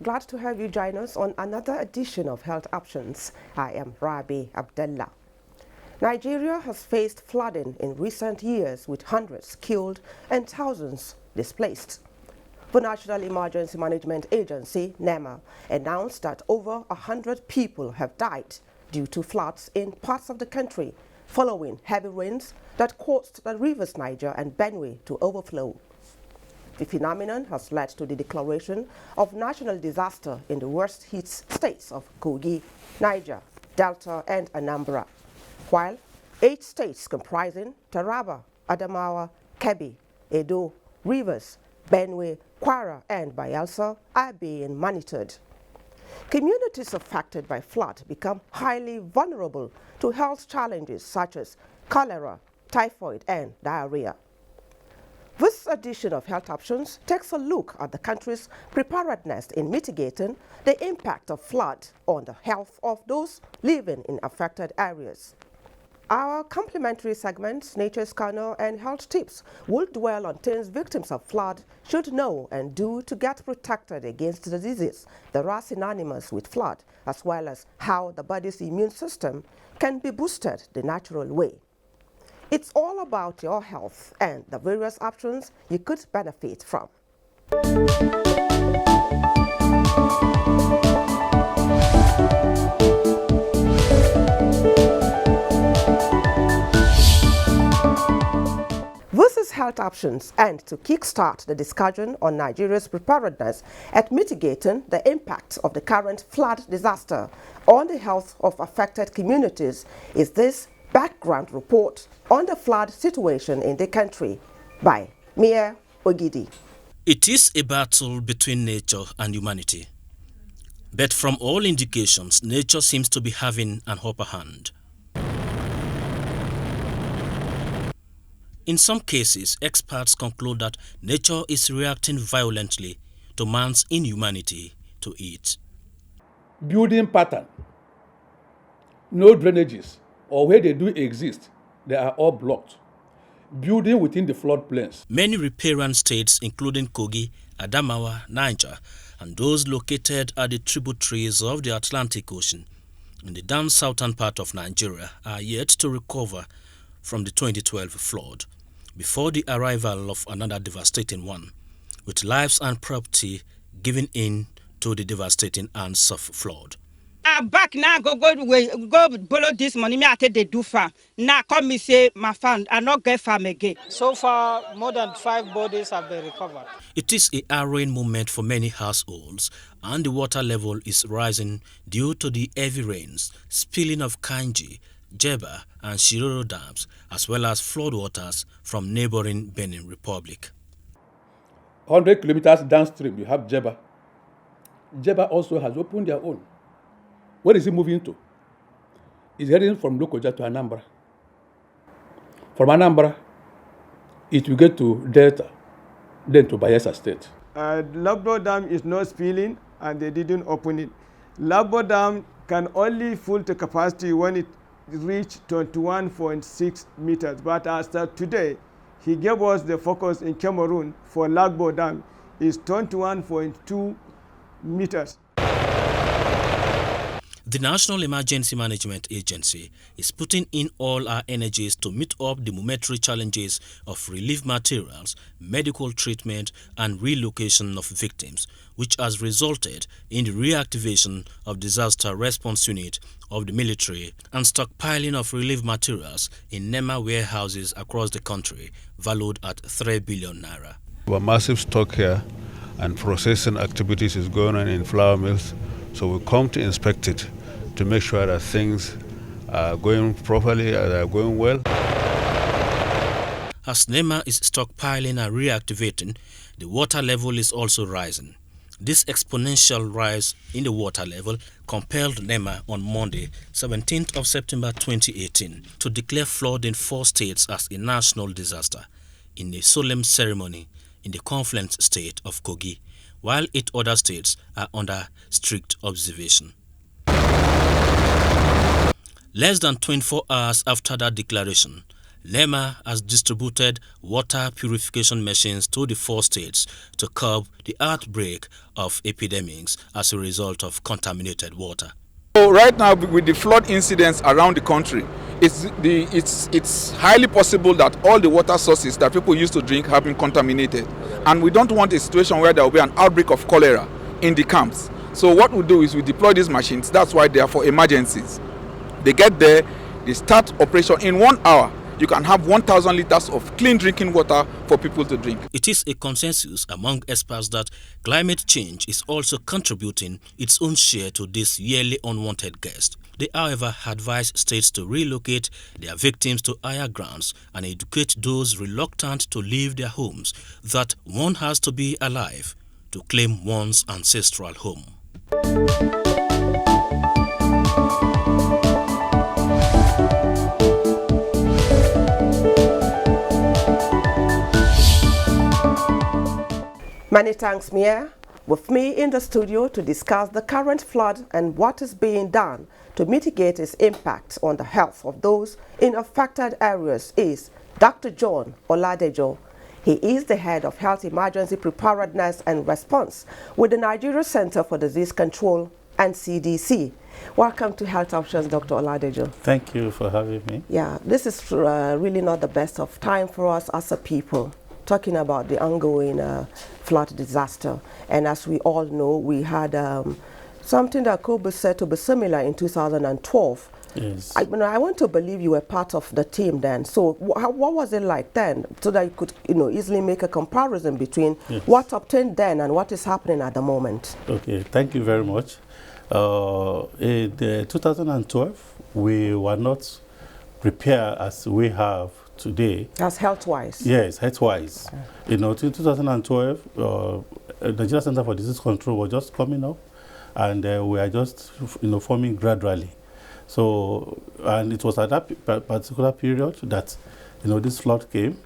Glad to have you join us on another edition of Health Options. I am Rabi Abdallah. Nigeria has faced flooding in recent years with hundreds killed and thousands displaced. The National Emergency Management Agency, NEMA, announced that over 100 people have died due to floods in parts of the country following heavy rains that caused the rivers Niger and Benue to overflow. The phenomenon has led to the declaration of national disaster in the worst hit states of Kogi, Niger, Delta, and Anambra, while 8 states comprising Taraba, Adamawa, Kebbi, Edo, Rivers, Benue, Kwara, and Bayelsa are being monitored. Communities affected by flood become highly vulnerable to health challenges such as cholera, typhoid, and diarrhea. This edition of Health Options takes a look at the country's preparedness in mitigating the impact of flood on the health of those living in affected areas. Our complementary segments, Nature's Corner and Health Tips, will dwell on things victims of flood should know and do to get protected against diseases that are synonymous with flood, as well as how the body's immune system can be boosted the natural way. It's all about your health and the various options you could benefit from. This is Health Options, and to kickstart the discussion on Nigeria's preparedness at mitigating the impact of the current flood disaster on the health of affected communities is this background report on the flood situation in the country by Mia Ogidi. It is a battle between nature and humanity. But from all indications, nature seems to be having an upper hand. In some cases, experts conclude that nature is reacting violently to man's inhumanity to it. Building pattern, no drainages, or where they do exist, they are all blocked. Building within the floodplains. Many riparian states, including Kogi, Adamawa, Niger, and those located at the tributaries of the Atlantic Ocean in the down southern part of Nigeria, are yet to recover from the 2012 flood, before the arrival of another devastating one, with lives and property given in to the devastating hands of flood. Back now, go borrow this money. Me I take they do farm. Now come me say my farm, I not get farm again. So far, more than 5 bodies have been recovered. It is a harrowing moment for many households, and the water level is rising due to the heavy rains, spilling of Kanji, Jeba, and Shiroro dams, as well as floodwaters from neighboring Benin Republic. 100 kilometers downstream, you have Jeba. Jeba also has opened their own. Where is it moving to? It's heading from Lokoja to Anambra. From Anambra, it will get to Delta, then to Bayelsa State. Lagbo Dam is not spilling, and they didn't open it. Lagbo Dam can only full to capacity when it reached 21.6 meters. But as of today, he gave us the focus in Cameroon for Lagbo Dam is 21.2 meters. The National Emergency Management Agency is putting in all our energies to meet up the momentary challenges of relief materials, medical treatment, and relocation of victims, which has resulted in the reactivation of disaster response unit of the military and stockpiling of relief materials in NEMA warehouses across the country, valued at 3 billion naira. A massive stock here and processing activities is going on in flour mills, so we come to inspect it to make sure that things are going properly, are going well. As NEMA is stockpiling and reactivating, the water level is also rising. This exponential rise in the water level compelled NEMA on Monday, 17th of September 2018, to declare flood in 4 states as a national disaster in a solemn ceremony in the confluent state of Kogi, while 8 other states are under strict observation. Less than 24 hours after that declaration, NEMA has distributed water purification machines to the 4 states to curb the outbreak of epidemics as a result of contaminated water. So right now, with the flood incidents around the country, it's highly possible that all the water sources that people used to drink have been contaminated, and we don't want a situation where there will be an outbreak of cholera in the camps. So what we do is we deploy these machines. That's why they are for emergencies. They get there, they start operation in 1 hour. You can have 1,000 liters of clean drinking water for people to drink. It is a consensus among experts that climate change is also contributing its own share to this yearly unwanted guest. They, however, advise states to relocate their victims to higher grounds and educate those reluctant to leave their homes that one has to be alive to claim one's ancestral home. Many thanks, Mia. With me in the studio to discuss the current flood and what is being done to mitigate its impact on the health of those in affected areas is Dr. John Oladejo. He is the head of Health Emergency Preparedness and Response with the Nigeria Center for Disease Control and CDC. Welcome to Health Options, Dr. Oladejo. Thank you for having me. Yeah, this is really not the best of time for us as a people, talking about the ongoing flood disaster. And as we all know, we had something that could be said to be similar in 2012. Yes. I want to believe you were part of the team then. So what was it like then, so that you could easily make a comparison between what obtained then and what is happening at the moment? Okay, thank you very much. In 2012, we were not prepared as we have today. As health-wise? Yes, health-wise. Okay. In 2012, the Nigeria Center for Disease Control was just coming up, and we are just forming gradually. So, and it was at that particular period that this flood came.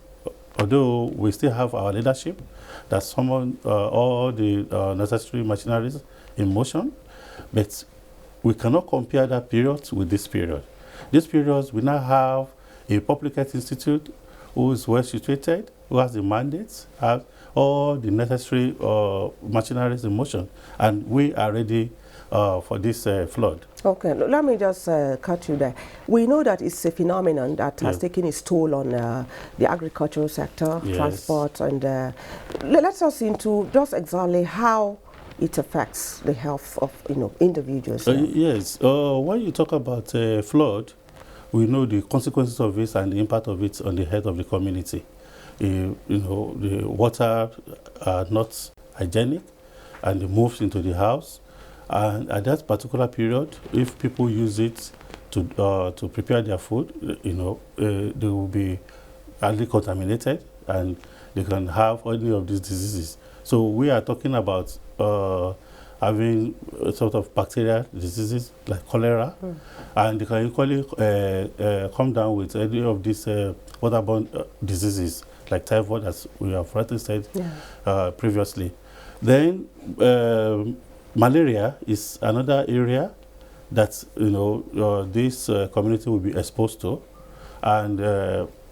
Although we still have our leadership that summoned all the necessary machineries in motion, but we cannot compare that period with this period. This period, we now have a public health institute who is well situated, who has the mandates, has all the necessary machineries in motion, and we are ready for this flood. Okay, let me just cut you there. We know that it's a phenomenon that has taken its toll on the agricultural sector, transport, and let's us into just exactly how it affects the health of individuals. Yes, when you talk about flood, we know the consequences of it and the impact of it on the health of the community. The water are not hygienic, and it moves into the house. And at that particular period, if people use it to prepare their food, they will be highly contaminated, and they can have any of these diseases. So we are talking about having a sort of bacterial diseases like cholera, and they can equally come down with any of these waterborne diseases like typhoid, as we have already said previously. Then malaria is another area that this community will be exposed to, and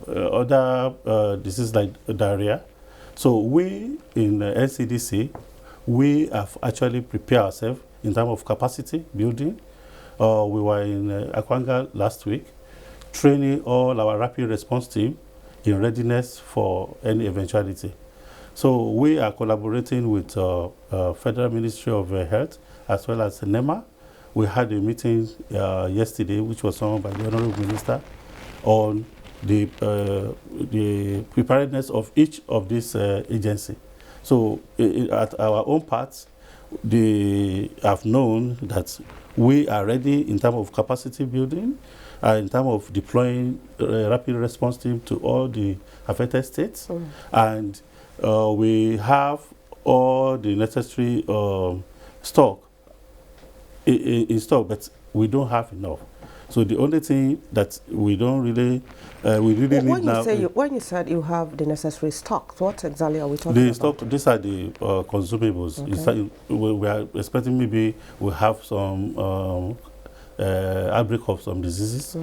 other diseases like diarrhea. So we in NCDC, we have actually prepared ourselves in terms of capacity building. We were in Akwanga last week, training all our rapid response team in readiness for any eventuality. So we are collaborating with Federal Ministry of Health as well as NEMA. We had a meeting yesterday, which was summoned by the Honorable Minister, on the preparedness of each of these agencies. So at our own part, they have known that we are ready in terms of capacity building, in terms of deploying rapid response team to all the affected states, and we have all the necessary stock in stock, but we don't have enough. So the only thing that we don't really, need now. When you said you have the necessary stock, what exactly are we talking about? Stock, these are the consumables. Okay. We are expecting maybe we have some outbreak of some diseases.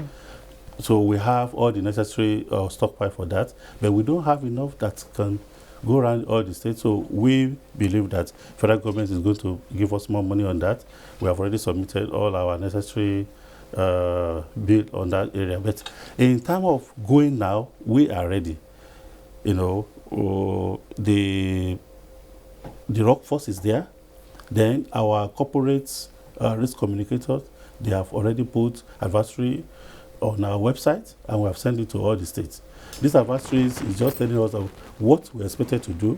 So we have all the necessary stockpile for that, but we don't have enough that can go around all the states. So we believe that federal government is going to give us more money on that. We have already submitted all our necessary bill on that area. But in terms of going now, we are ready. You know, the workforce is there. Then our corporate risk communicators, they have already put advisory on our website, and we have sent it to all the states. These advisories is just telling us of what we expected to do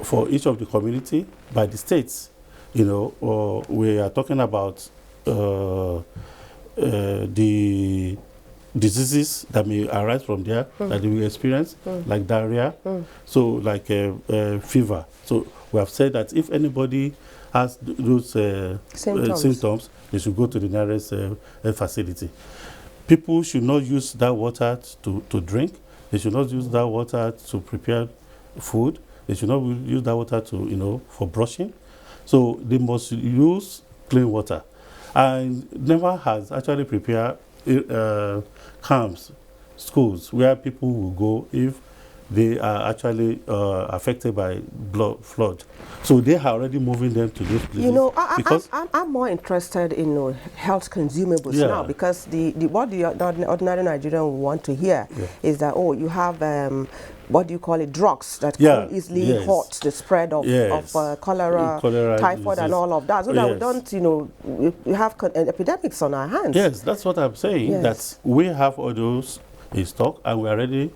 for each of the community by the states. You know, we are talking about the diseases that may arise from there that they will experience, like diarrhea, so like fever. So we have said that if anybody has those symptoms, they should go to the nearest facility. People should not use that water to drink. They should not use that water to prepare food. They should not use that water to, you know, for brushing. So they must use clean water. And never has actually prepared camps, schools, where people will go if they are actually affected by flood. So they are already moving them to these places. You know, I'm more interested in health consumables now, because what the ordinary Nigerian will want to hear is that, oh, you have what do you call it, drugs that can easily halt the spread of cholera, typhoid, and all of that, so that we don't, you know, we have epidemics on our hands. Yes, that's what I'm saying, that we have all those in stock, and we are ready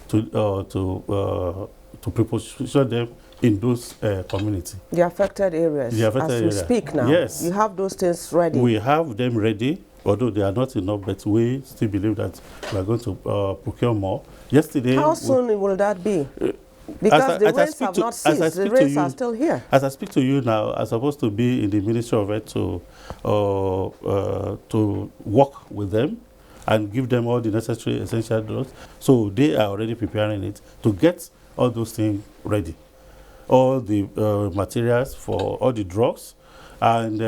to position them in those communities. The affected areas. The affected as we speak now. Yes. You have those things ready. We have them ready, although they are not enough, but we still believe that we are going to procure more. Yesterday. How soon will that be? Because the rains have not ceased. The rains are still here. As I speak to you now, I'm supposed to be in the Ministry of Health to work with them and give them all the necessary essential drugs. So they are already preparing it to get all those things ready. All the materials for all the drugs, and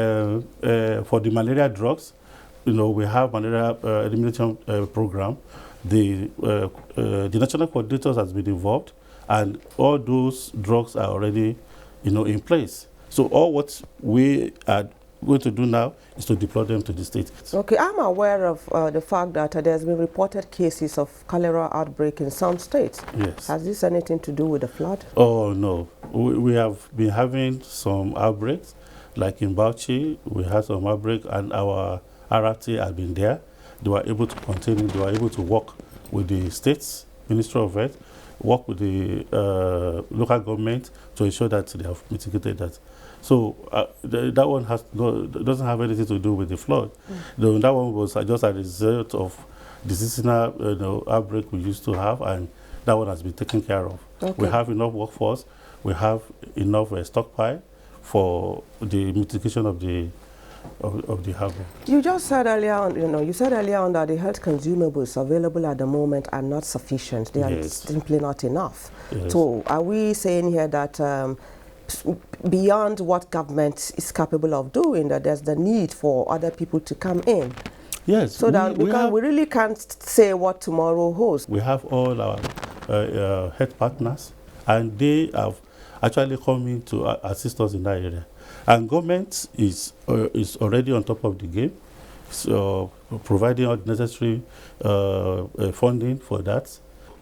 for the malaria drugs, you know, we have malaria elimination program. The national coordinators has been involved, and all those drugs are already, you know, in place. So all what we are going to do now is to deploy them to the state. Okay, I'm aware of the fact that there's been reported cases of cholera outbreak in some states. Yes. Has this anything to do with the flood? Oh, no. We have been having some outbreaks, like in Bauchi, we had some outbreak, and our RRT has been there. They were able to contain it. They were able to work with the states, Ministry of Health, work with the local government to ensure that they have mitigated that. So that one doesn't have anything to do with the flood. That one was just a result of the seasonal outbreak we used to have, and that one has been taken care of. Okay. We have enough workforce. We have enough stockpile for the mitigation of the harbor. You just said earlier on, that the health consumables available at the moment are not sufficient. They are simply not enough. Yes. So are we saying here that beyond what government is capable of doing, that there's the need for other people to come in? Yes. So that we really can't say what tomorrow holds. We have all our health partners, and they have actually come in to assist us in that area. And government is already on top of the game, so providing all the necessary funding for that.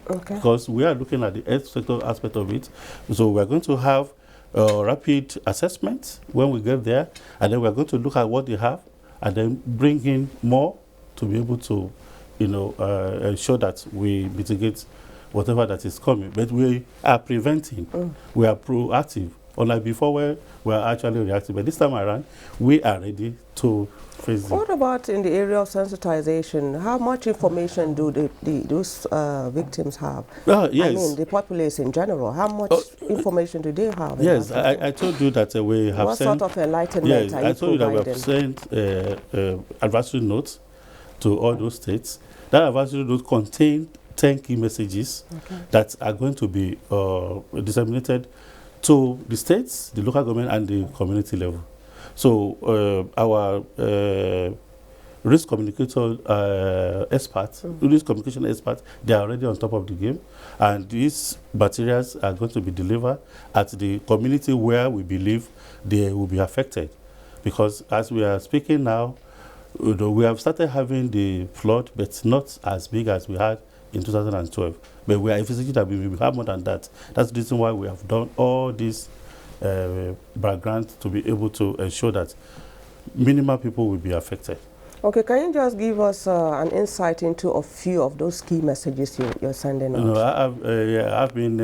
Okay. Because we are looking at the health sector aspect of it. So we are going to have rapid assessment when we get there, and then we are going to look at what they have, and then bring in more to be able to, ensure that we mitigate whatever that is coming. But we are preventing. We are proactive. Unlike before, where we are actually reactive. But this time around, we are ready to face it. What about in the area of sensitization? How much information do those victims have? Yes. I mean, the populace in general. How much information do they have? Yes, I told you that we have what sent... What sort of enlightenment are you providing? I told you that we have sent advisory notes to all those states. That advisory note contains 10 key messages that are going to be disseminated to the states, the local government, and the community level. So our risk communication experts, risk communication experts, they are already on top of the game, and these materials are going to be delivered at the community where we believe they will be affected. Because as we are speaking now, we have started having the flood, but not as big as we had in 2012. But we are envisaging that we will have more than that. That's the reason why we have done all this background to be able to ensure that minimal people will be affected. Okay, can you just give us an insight into a few of those key messages you're sending out? I've been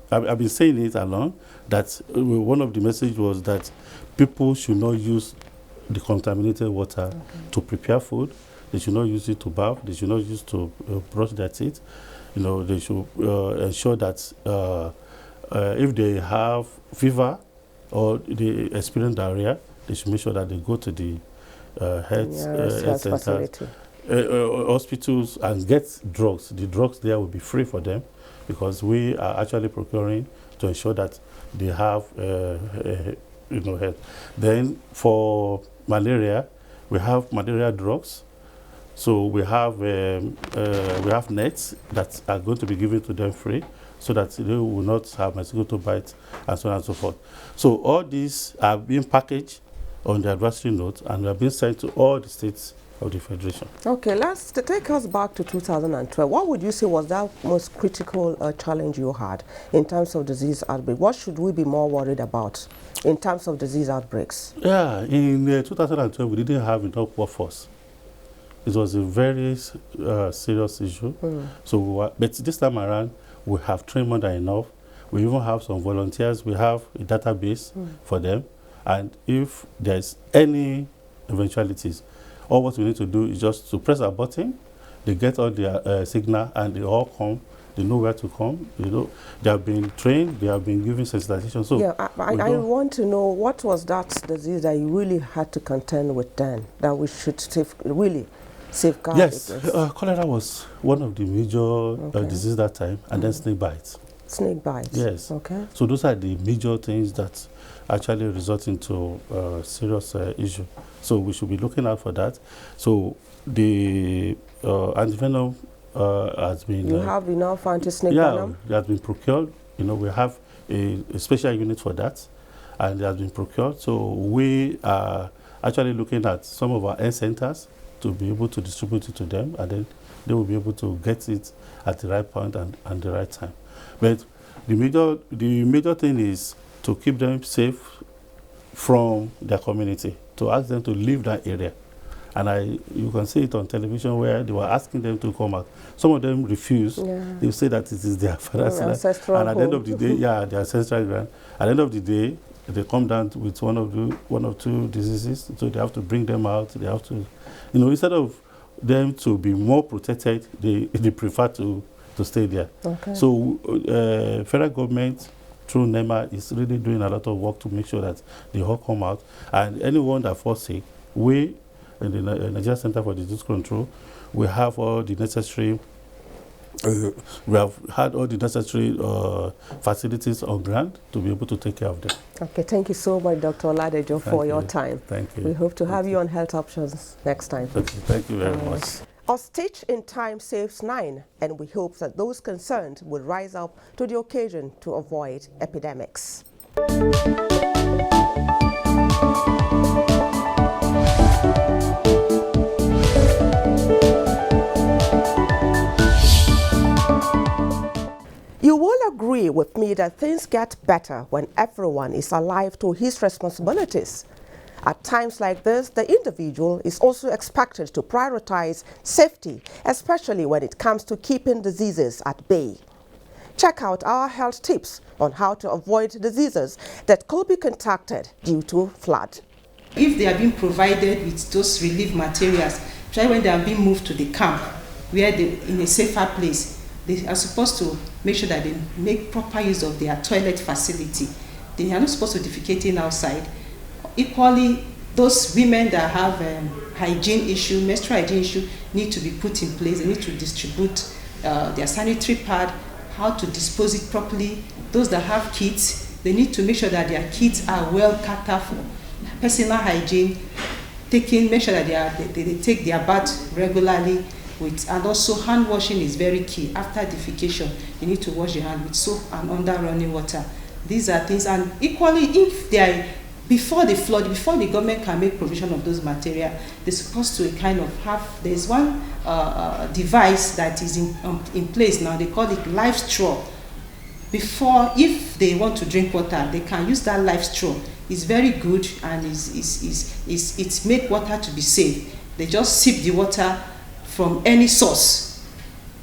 I've been saying it along, that one of the messages was that people should not use the contaminated water to prepare food. They should not use it to bath. They should not use it to brush their teeth. They should ensure that if they have fever or they experience diarrhea, they should make sure that they go to the health centers, hospitals, and get drugs. The drugs there will be free for them, because we are actually procuring to ensure that they have health. Then for malaria, we have malaria drugs. So we have nets that are going to be given to them free, so that they will not have mosquito bites and so on and so forth. So all these are being packaged on the advisory note and are being sent to all the states of the Federation. Okay, let's take us back to 2012. What would you say was that most critical challenge you had in terms of disease outbreak? What should we be more worried about in terms of disease outbreaks? Yeah, in 2012, we didn't have enough workforce. It was a very serious issue. So, but this time around, we have trained more than enough. We even have some volunteers. We have a database for them. And if there's any eventualities, all what we need to do is just to press a button. They get all their signal, and they all come. They know where to come. They have been trained. They have been given sensitization. So yeah, I want to know, what was that disease that you really had to contend with then, that we should really safeguard? Yes, cholera was one of the major diseases that time, and then snake bites. Snake bites. Yes. Okay. So those are the major things that actually result into serious issue. So we should be looking out for that. So the antivenom has been... You have enough anti-snake venom? Yeah, it has been procured. We have a special unit for that, and it has been procured. So we are actually looking at some of our health centers to be able to distribute it to them, and then they will be able to get it at the right point and the right time. But the major thing is to keep them safe from their community, to ask them to leave that area. And you can see it on television where they were asking them to come out. Some of them refused. Yeah. They say that it is their father's land. And at the end of the day, their ancestral land. At the end of the day, they come down with one or two diseases, so they have to bring them out. They have to, instead of them to be more protected, they prefer to stay there. Okay. So federal government through NEMA is really doing a lot of work to make sure that they all come out. And anyone that falls sick, we in the Nigeria Center for Disease Control, we have all the necessary facilities on ground to be able to take care of them. Okay, thank you so much, Dr. Oladejo, for your time. Thank you. We hope to have you on Health Options next time. Thank you very much. A stitch in time saves 9, and we hope that those concerned will rise up to the occasion to avoid epidemics. You will agree with me that things get better when everyone is alive to his responsibilities. At times like this, the individual is also expected to prioritize safety, especially when it comes to keeping diseases at bay. Check out our health tips on how to avoid diseases that could be contracted due to flood. If they are being provided with those relief materials, especially when they are being moved to the camp, where they in a safer place, they are supposed to make sure that they make proper use of their toilet facility. They are not supposed to defecate outside. Equally, those women that have hygiene issue, menstrual hygiene issue, need to be put in place. They need to distribute their sanitary pad, how to dispose it properly. Those that have kids, they need to make sure that their kids are well catered for personal hygiene. make sure that they take their bath regularly and also hand washing is very key. After defecation, you need to wash your hand with soap and under running water. These are things, and equally, if they are before the flood, before the government can make provision of those material, they're supposed to kind of have, there's one device that is in place now, they call it live straw. Before, if they want to drink water, they can use that live straw. It's very good, and it's make water to be safe. They just sip the water from any source,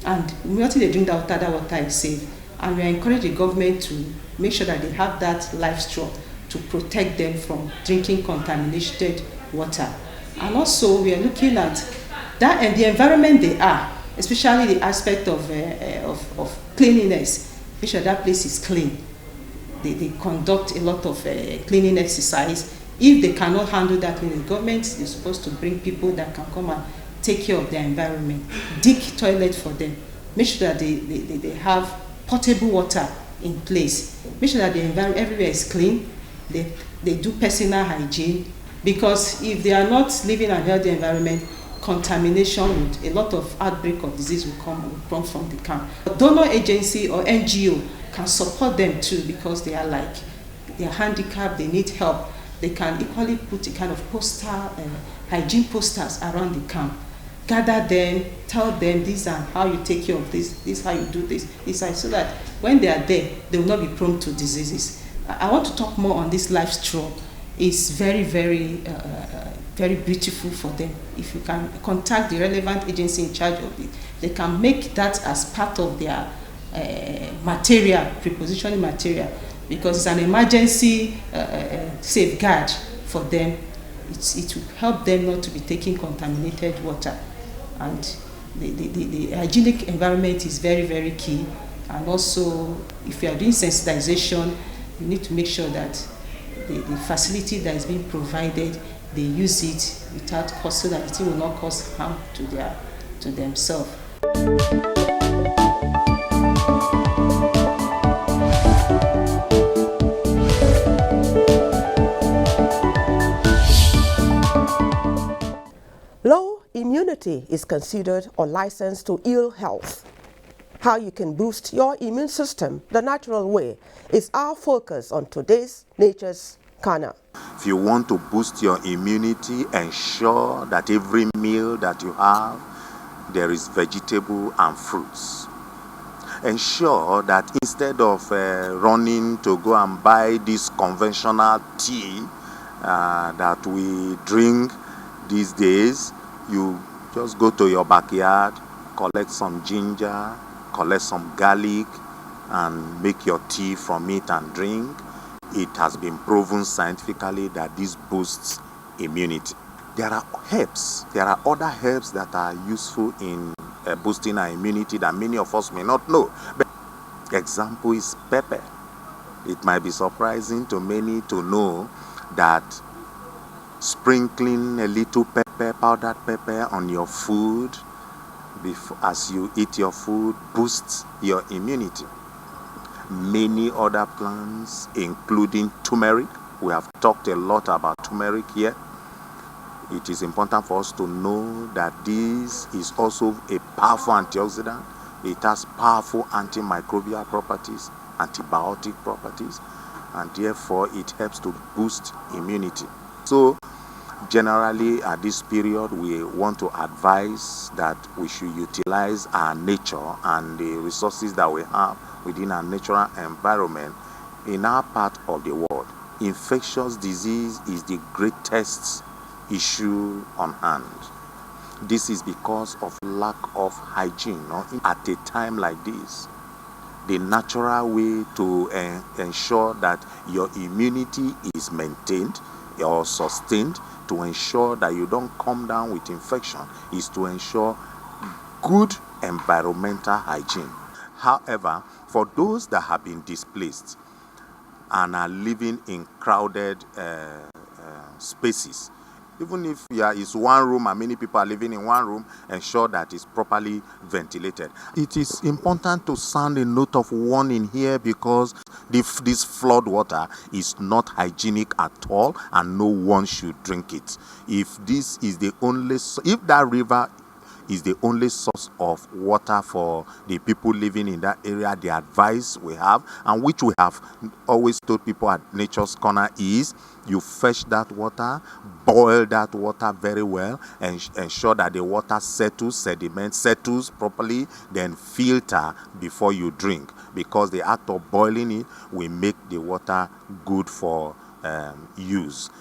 and until they drink that water is safe. And we encourage the government to make sure that they have that live straw to protect them from drinking contaminated water. And also we are looking at that and the environment they are, especially the aspect of cleanliness. Make sure that place is clean. They conduct a lot of cleaning exercise. If they cannot handle that, the government is supposed to bring people that can come and take care of their environment, dig toilet for them, make sure that they have potable water in place, make sure that the environment everywhere is clean. They do personal hygiene, because if they are not living in a healthy environment, contamination, a lot of outbreak of disease will come from the camp. A donor agency or NGO can support them too, because they are handicapped, they need help. They can equally put a kind of hygiene posters around the camp. Gather them, tell them this and how you take care of this how you do this, so that when they are there, they will not be prone to diseases. I want to talk more on this live straw. It's very, very, very beautiful for them. If you can contact the relevant agency in charge of it, they can make that as part of their material, prepositioning material, because it's an emergency safeguard for them. It will help them not to be taking contaminated water. And the hygienic environment is very, very key. And also, if you are doing sensitization, you need to make sure that the facility that is being provided, they use it without cost, so that it will not cause harm to themselves. Low immunity is considered a license to ill health. How you can boost your immune system the natural way is our focus on today's Nature's Corner. If you want to boost your immunity, ensure that every meal that you have, there is vegetable and fruits. Ensure that instead of running to go and buy this conventional tea that we drink these days, you just go to your backyard, collect some ginger, collect some garlic, and make your tea from it and drink. It has been proven scientifically that this boosts immunity. There are herbs, there are other herbs that are useful in boosting our immunity that many of us may not know. But example is pepper. It might be surprising to many to know that sprinkling a little pepper, powdered pepper on your food as you eat your food boosts your immunity. Many other plants, including turmeric. We have talked a lot about turmeric here. It is important for us to know that this is also a powerful antioxidant. It has powerful antimicrobial properties, antibiotic properties, and therefore it helps to boost immunity. So generally at this period, we want to advise that we should utilize our nature and the resources that we have within our natural environment in our part of the world. Infectious disease is the greatest issue on hand. This is because of lack of hygiene. At a time like this, the natural way to ensure that your immunity is maintained or sustained, to ensure that you don't come down with infection, is to ensure good environmental hygiene. However, for those that have been displaced and are living in crowded spaces, Even if it's one room and many people are living in one room, ensure that it's properly ventilated. It is important to sound a note of warning here because this flood water is not hygienic at all and no one should drink it. If that river is the only source of water for the people living in that area, the advice we have, and which we have always told people at Nature's Corner, is you fetch that water, boil that water very well, and ensure that the water sediment settles properly, then filter before you drink, because the act of boiling it will make the water good for use.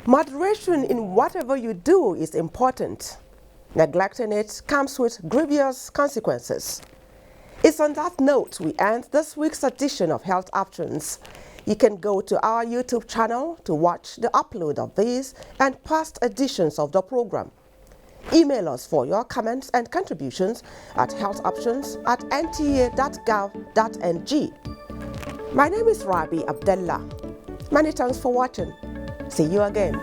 Moderation in whatever you do is important. Neglecting it comes with grievous consequences. It's on that note we end this week's edition of Health Options. You can go to our YouTube channel to watch the upload of these and past editions of the program. Email us for your comments and contributions at healthoptions@nta.gov.ng. My name is Rabi Abdallah. Many thanks for watching. See you again.